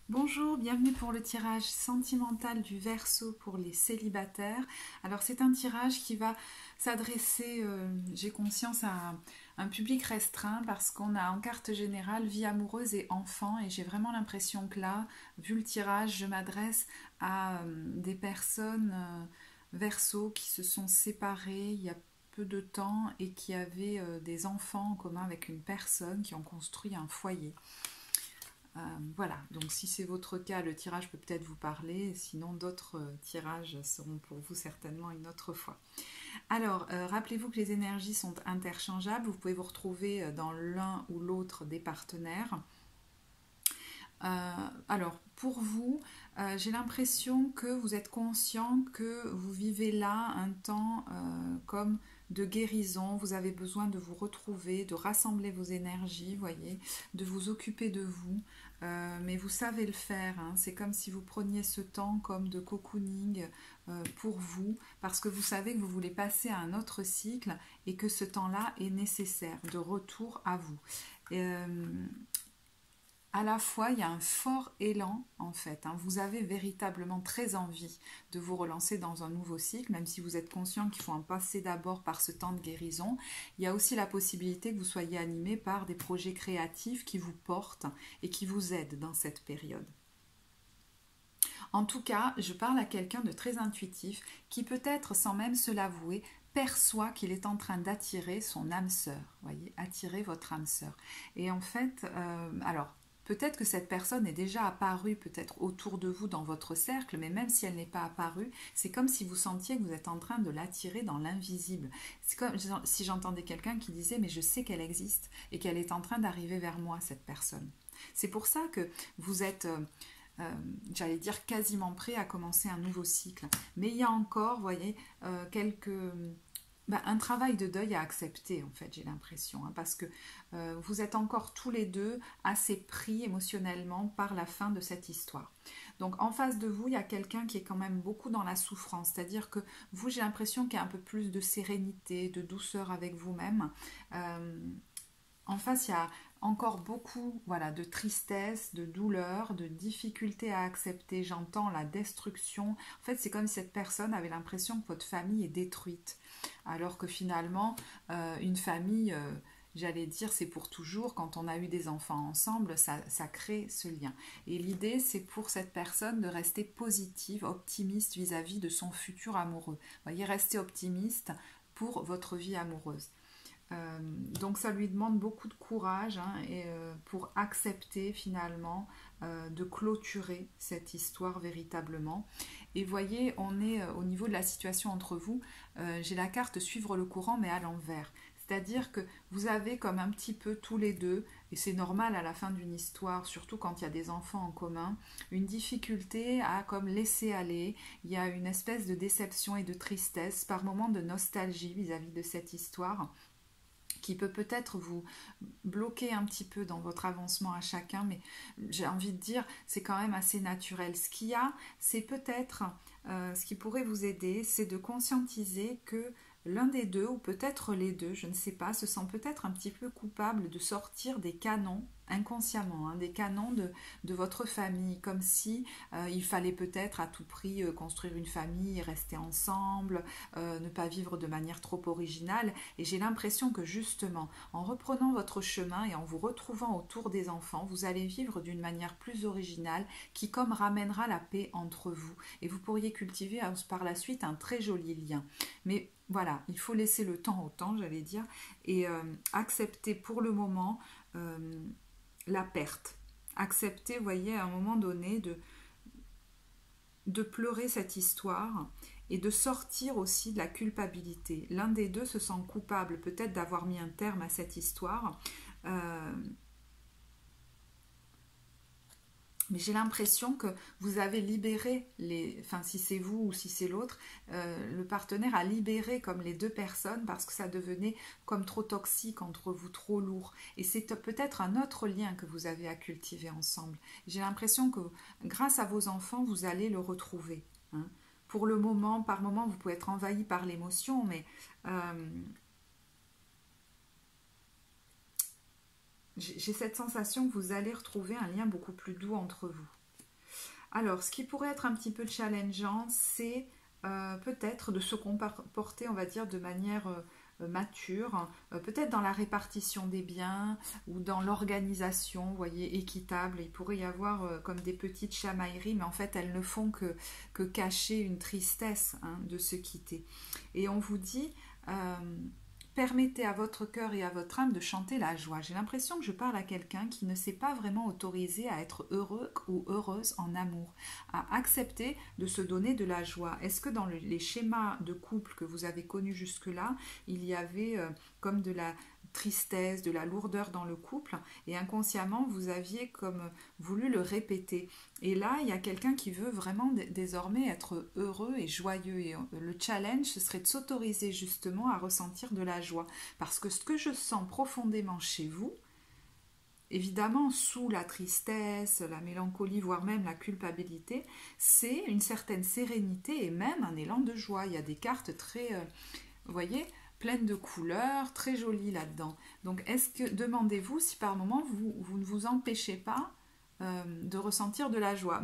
Bonjour, bienvenue pour le tirage sentimental du Verseau pour les célibataires. Alors c'est un tirage qui va s'adresser, j'ai conscience, à un public restreint parce qu'on a en carte générale vie amoureuse et enfant et j'ai vraiment l'impression que là, vu le tirage, je m'adresse à des personnes Verseau qui se sont séparées il y a peu de temps et qui avaient des enfants en commun avec une personne, qui ont construit un foyer. Voilà, donc si c'est votre cas, le tirage peut peut-être vous parler, sinon d'autres tirages seront pour vous certainement une autre fois. Alors, rappelez-vous que les énergies sont interchangeables, vous pouvez vous retrouver dans l'un ou l'autre des partenaires. Alors, pour vous, j'ai l'impression que vous êtes conscient que vous vivez là un temps comme de guérison, vous avez besoin de vous retrouver, de rassembler vos énergies, voyez, de vous occuper de vous, mais vous savez le faire, hein. C'est comme si vous preniez ce temps comme de cocooning pour vous, parce que vous savez que vous voulez passer à un autre cycle et que ce temps-là est nécessaire, de retour à vous. À la fois, il y a un fort élan en fait, hein. Vous avez véritablement très envie de vous relancer dans un nouveau cycle, même si vous êtes conscient qu'il faut en passer d'abord par ce temps de guérison. Il y a aussi la possibilité que vous soyez animé par des projets créatifs qui vous portent et qui vous aident dans cette période. En tout cas, je parle à quelqu'un de très intuitif qui peut-être, sans même se l'avouer, perçoit qu'il est en train d'attirer son âme sœur. Voyez, attirer votre âme sœur. Et en fait, alors, peut-être que cette personne est déjà apparue peut-être autour de vous dans votre cercle, mais même si elle n'est pas apparue, c'est comme si vous sentiez que vous êtes en train de l'attirer dans l'invisible. C'est comme si j'entendais quelqu'un qui disait mais je sais qu'elle existe et qu'elle est en train d'arriver vers moi, cette personne. C'est pour ça que vous êtes j'allais dire quasiment prêt à commencer un nouveau cycle. Mais il y a encore, vous voyez, un travail de deuil à accepter, en fait, j'ai l'impression, hein, parce que vous êtes encore tous les deux assez pris émotionnellement par la fin de cette histoire. Donc en face de vous, il y a quelqu'un qui est quand même beaucoup dans la souffrance, c'est-à-dire que vous, j'ai l'impression qu'il y a un peu plus de sérénité, de douceur avec vous-même. En face, il y a encore beaucoup, voilà, de tristesse, de douleur, de difficulté à accepter. J'entends la destruction. En fait, c'est comme si cette personne avait l'impression que votre famille est détruite. Alors que finalement, une famille, j'allais dire, c'est pour toujours. Quand on a eu des enfants ensemble, ça crée ce lien. Et l'idée, c'est pour cette personne de rester positive, optimiste vis-à-vis de son futur amoureux. Vous voyez, rester optimiste pour votre vie amoureuse. Donc ça lui demande beaucoup de courage, hein, pour accepter finalement de clôturer cette histoire véritablement. Et voyez, on est au niveau de la situation entre vous, j'ai la carte suivre le courant mais à l'envers. C'est-à-dire que vous avez comme un petit peu tous les deux, et c'est normal à la fin d'une histoire, surtout quand il y a des enfants en commun, une difficulté à comme laisser aller. Il y a une espèce de déception et de tristesse, par moments de nostalgie vis-à-vis de cette histoire qui peut peut-être vous bloquer un petit peu dans votre avancement à chacun, mais j'ai envie de dire, c'est quand même assez naturel. Ce qu'il y a, c'est peut-être, ce qui pourrait vous aider, c'est de conscientiser que l'un des deux, ou peut-être les deux, je ne sais pas, se sent peut-être un petit peu coupable de sortir des canons inconsciemment, hein, des canons de votre famille, comme si il fallait peut-être à tout prix construire une famille, rester ensemble, ne pas vivre de manière trop originale. Et j'ai l'impression que justement, en reprenant votre chemin et en vous retrouvant autour des enfants, vous allez vivre d'une manière plus originale qui comme ramènera la paix entre vous. Et vous pourriez cultiver par la suite un très joli lien. Mais voilà, il faut laisser le temps au temps, j'allais dire, et accepter pour le moment la perte. Accepter, vous voyez, à un moment donné, de pleurer cette histoire et de sortir aussi de la culpabilité. L'un des deux se sent coupable peut-être d'avoir mis un terme à cette histoire. Mais j'ai l'impression que vous avez libéré enfin si c'est vous ou si c'est l'autre, le partenaire a libéré comme les deux personnes parce que ça devenait comme trop toxique entre vous, trop lourd. Et c'est peut-être un autre lien que vous avez à cultiver ensemble. J'ai l'impression que grâce à vos enfants, vous allez le retrouver, hein. Pour le moment, par moment, vous pouvez être envahi par l'émotion, mais j'ai cette sensation que vous allez retrouver un lien beaucoup plus doux entre vous. Alors, ce qui pourrait être un petit peu challengeant, c'est peut-être de se comporter, on va dire, de manière mature, peut-être dans la répartition des biens ou dans l'organisation, vous voyez, équitable. Il pourrait y avoir comme des petites chamailleries, mais en fait, elles ne font que cacher une tristesse hein, de se quitter. Et on vous dit... permettez à votre cœur et à votre âme de chanter la joie. J'ai l'impression que je parle à quelqu'un qui ne s'est pas vraiment autorisé à être heureux ou heureuse en amour, à accepter de se donner de la joie. Est-ce que dans les schémas de couple que vous avez connus jusque-là, il y avait comme de la tristesse, de la lourdeur dans le couple et inconsciemment vous aviez comme voulu le répéter. Et là, il y a quelqu'un qui veut vraiment désormais être heureux et joyeux. Et le challenge, ce serait de s'autoriser justement à ressentir de la joie. Parce que ce que je sens profondément chez vous, évidemment sous la tristesse, la mélancolie, voire même la culpabilité, c'est une certaine sérénité et même un élan de joie. Il y a des cartes très, vous voyez, pleines de couleurs, très jolies là-dedans. Donc, demandez-vous si par moment vous ne vous empêchez pas de ressentir de la joie.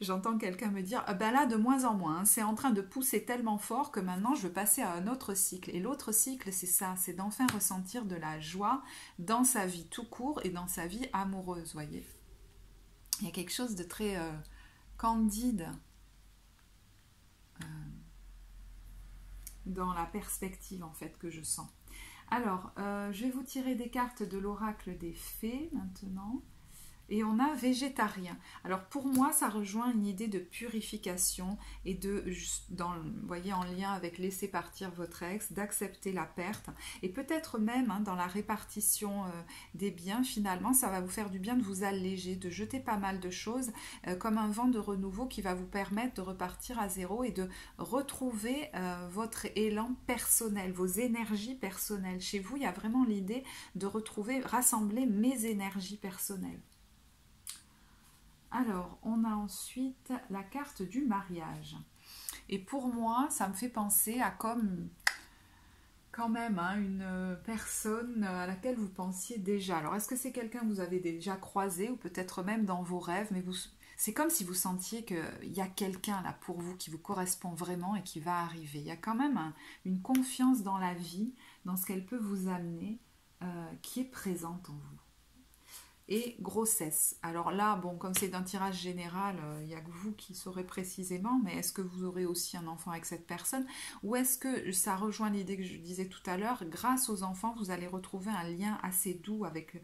J'entends quelqu'un me dire ben là de moins en moins, hein, c'est en train de pousser tellement fort que maintenant je veux passer à un autre cycle. Et l'autre cycle, c'est ça, c'est d'enfin ressentir de la joie dans sa vie tout court et dans sa vie amoureuse, voyez. Il y a quelque chose de très candide dans la perspective en fait que je sens. Alors, je vais vous tirer des cartes de l'oracle des fées maintenant. Et on a végétarien. Alors pour moi, ça rejoint une idée de purification et vous voyez, en lien avec laisser partir votre ex, d'accepter la perte. Et peut-être même dans la répartition des biens, finalement, ça va vous faire du bien de vous alléger, de jeter pas mal de choses, comme un vent de renouveau qui va vous permettre de repartir à zéro et de retrouver votre élan personnel, vos énergies personnelles. Chez vous, il y a vraiment l'idée de rassembler mes énergies personnelles. Alors, on a ensuite la carte du mariage. Et pour moi, ça me fait penser à comme quand même une personne à laquelle vous pensiez déjà. Alors, est-ce que c'est quelqu'un que vous avez déjà croisé ou peut-être même dans vos rêves, mais c'est comme si vous sentiez qu'il y a quelqu'un là pour vous qui vous correspond vraiment et qui va arriver. Il y a quand même une confiance dans la vie, dans ce qu'elle peut vous amener, qui est présente en vous. Et grossesse. Alors là, bon, comme c'est d'un tirage général, il n'y a que vous qui saurez précisément, mais est-ce que vous aurez aussi un enfant avec cette personne? Ou est-ce que ça rejoint l'idée que je disais tout à l'heure, grâce aux enfants, vous allez retrouver un lien assez doux avec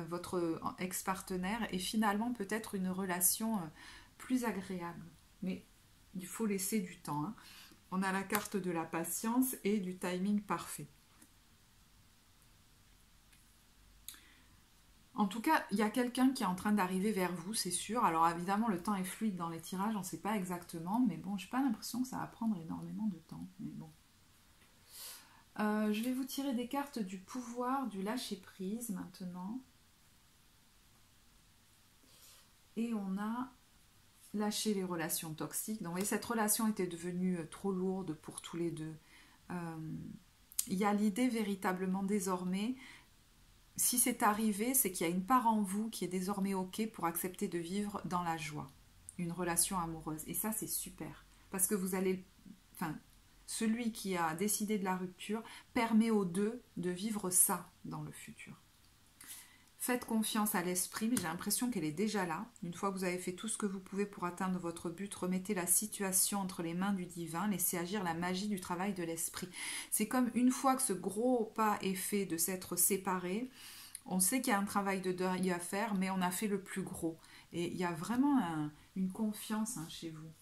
votre ex-partenaire et finalement peut-être une relation plus agréable. Mais il faut laisser du temps. Hein. On a la carte de la patience et du timing parfait. En tout cas, il y a quelqu'un qui est en train d'arriver vers vous, c'est sûr. Alors évidemment, le temps est fluide dans les tirages, on ne sait pas exactement, mais bon, je n'ai pas l'impression que ça va prendre énormément de temps. Mais bon. Je vais vous tirer des cartes du pouvoir, du lâcher-prise maintenant. Et on a lâché les relations toxiques. Donc, vous voyez, cette relation était devenue trop lourde pour tous les deux. Il y a l'idée véritablement désormais... Si c'est arrivé, c'est qu'il y a une part en vous qui est désormais OK pour accepter de vivre dans la joie, une relation amoureuse. Et ça, c'est super. Parce que vous allez... Enfin, celui qui a décidé de la rupture permet aux deux de vivre ça dans le futur. Faites confiance à l'esprit, mais j'ai l'impression qu'elle est déjà là. Une fois que vous avez fait tout ce que vous pouvez pour atteindre votre but, remettez la situation entre les mains du divin, laissez agir la magie du travail de l'esprit. C'est comme une fois que ce gros pas est fait de s'être séparés, on sait qu'il y a un travail de deuil à faire, mais on a fait le plus gros. Et il y a vraiment une confiance chez vous.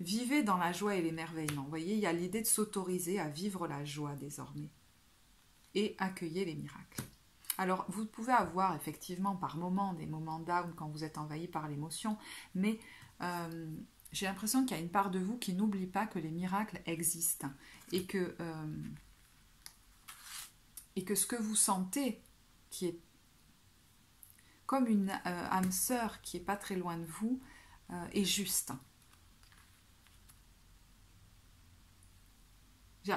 Vivez dans la joie et l'émerveillement. Vous voyez, il y a l'idée de s'autoriser à vivre la joie désormais. Et accueillez les miracles. Alors, vous pouvez avoir effectivement par moments des moments down quand vous êtes envahi par l'émotion, mais j'ai l'impression qu'il y a une part de vous qui n'oublie pas que les miracles existent et que ce que vous sentez, qui est comme une âme sœur qui n'est pas très loin de vous, est juste.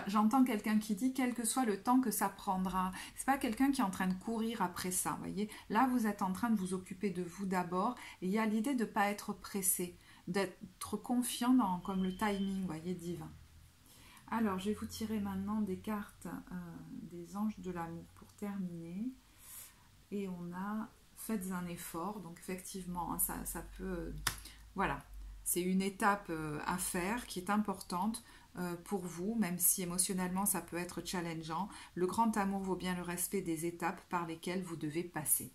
J'entends quelqu'un qui dit quel que soit le temps que ça prendra. C'est pas quelqu'un qui est en train de courir après ça, voyez. Là, vous êtes en train de vous occuper de vous d'abord. Et il y a l'idée de ne pas être pressé, d'être confiant dans comme le timing, voyez, divin. Alors, je vais vous tirer maintenant des cartes des anges de l'amour pour terminer. Et on a faites un effort. Donc, effectivement, hein, ça peut... voilà, c'est une étape à faire qui est importante pour vous, même si émotionnellement ça peut être challengeant. Le grand amour vaut bien le respect des étapes par lesquelles vous devez passer.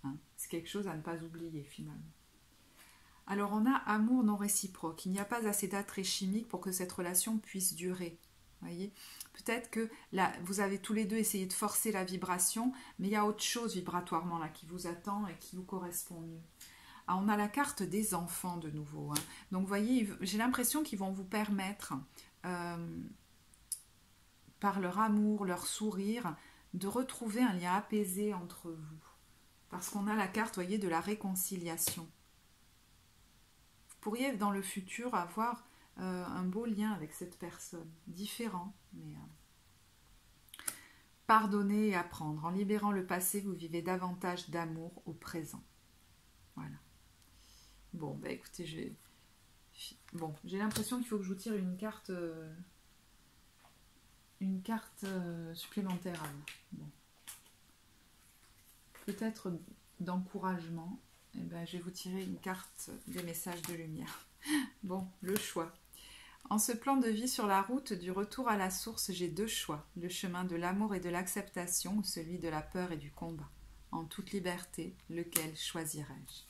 Hein, c'est quelque chose à ne pas oublier finalement. Alors on a amour non réciproque. Il n'y a pas assez d'attrait chimique pour que cette relation puisse durer. Voyez, peut-être que là, vous avez tous les deux essayé de forcer la vibration, mais il y a autre chose vibratoirement là qui vous attend et qui vous correspond mieux. Ah, on a la carte des enfants de nouveau. Hein. Donc, vous voyez, j'ai l'impression qu'ils vont vous permettre, par leur amour, leur sourire, de retrouver un lien apaisé entre vous. Parce qu'on a la carte, voyez, de la réconciliation. Vous pourriez, dans le futur, avoir un beau lien avec cette personne. Différent, mais... pardonner et apprendre. En libérant le passé, vous vivez davantage d'amour au présent. Voilà. Bon, bah écoutez, j'ai l'impression qu'il faut que je vous tire une carte supplémentaire à vous. Bon. Peut-être d'encouragement. Et ben, je vais vous tirer une carte des messages de lumière. Bon, le choix. En ce plan de vie sur la route du retour à la source, j'ai deux choix. Le chemin de l'amour et de l'acceptation ou celui de la peur et du combat. En toute liberté, lequel choisirais-je ?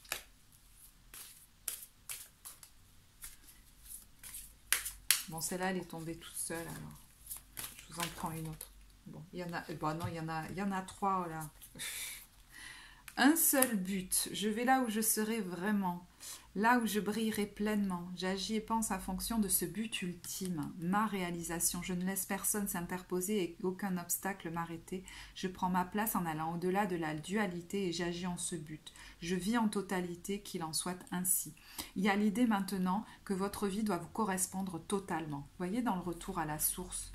Bon, celle-là, elle est tombée toute seule, alors je vous en prends une autre. Bon, il y en a... Bon, non, il y en a trois, là. Un seul but. Je vais là où je serai vraiment. Là où je brillerai pleinement. J'agis et pense en fonction de ce but ultime. Ma réalisation. Je ne laisse personne s'interposer et aucun obstacle m'arrêter. Je prends ma place en allant au-delà de la dualité et j'agis en ce but. Je vis en totalité, qu'il en soit ainsi. Il y a l'idée maintenant que votre vie doit vous correspondre totalement. Voyez dans le retour à la source.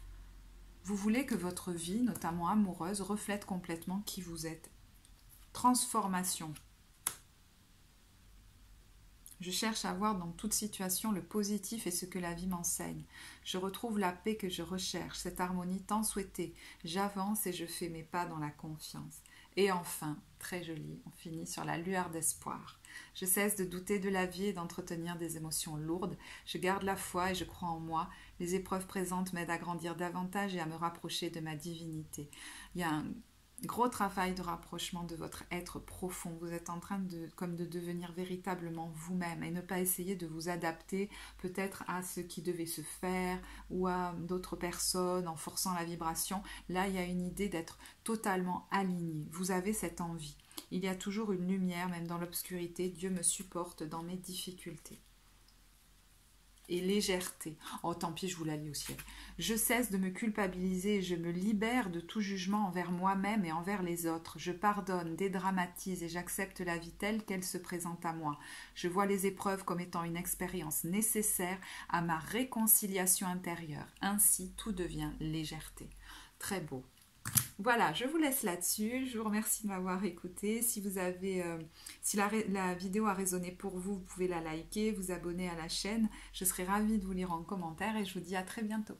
Vous voulez que votre vie, notamment amoureuse, reflète complètement qui vous êtes. Transformation. Je cherche à voir dans toute situation le positif et ce que la vie m'enseigne. Je retrouve la paix que je recherche, cette harmonie tant souhaitée. J'avance et je fais mes pas dans la confiance. Et enfin, très joli, on finit sur la lueur d'espoir. Je cesse de douter de la vie et d'entretenir des émotions lourdes. Je garde la foi et je crois en moi. Les épreuves présentes m'aident à grandir davantage et à me rapprocher de ma divinité. Il y a un gros travail de rapprochement de votre être profond. Vous êtes en train de devenir véritablement vous-même et ne pas essayer de vous adapter peut-être à ce qui devait se faire ou à d'autres personnes en forçant la vibration. Là, il y a une idée d'être totalement aligné. Vous avez cette envie. Il y a toujours une lumière, même dans l'obscurité. Dieu me supporte dans mes difficultés. Et légèreté. Oh, tant pis, je vous la lis au ciel. Je cesse de me culpabiliser et je me libère de tout jugement envers moi-même et envers les autres. Je pardonne, dédramatise et j'accepte la vie telle qu'elle se présente à moi. Je vois les épreuves comme étant une expérience nécessaire à ma réconciliation intérieure. Ainsi, tout devient légèreté. Très beau. Voilà, je vous laisse là-dessus. Je vous remercie de m'avoir écouté. Si vous avez, si la vidéo a résonné pour vous, vous pouvez la liker, vous abonner à la chaîne. Je serai ravie de vous lire en commentaire et je vous dis à très bientôt.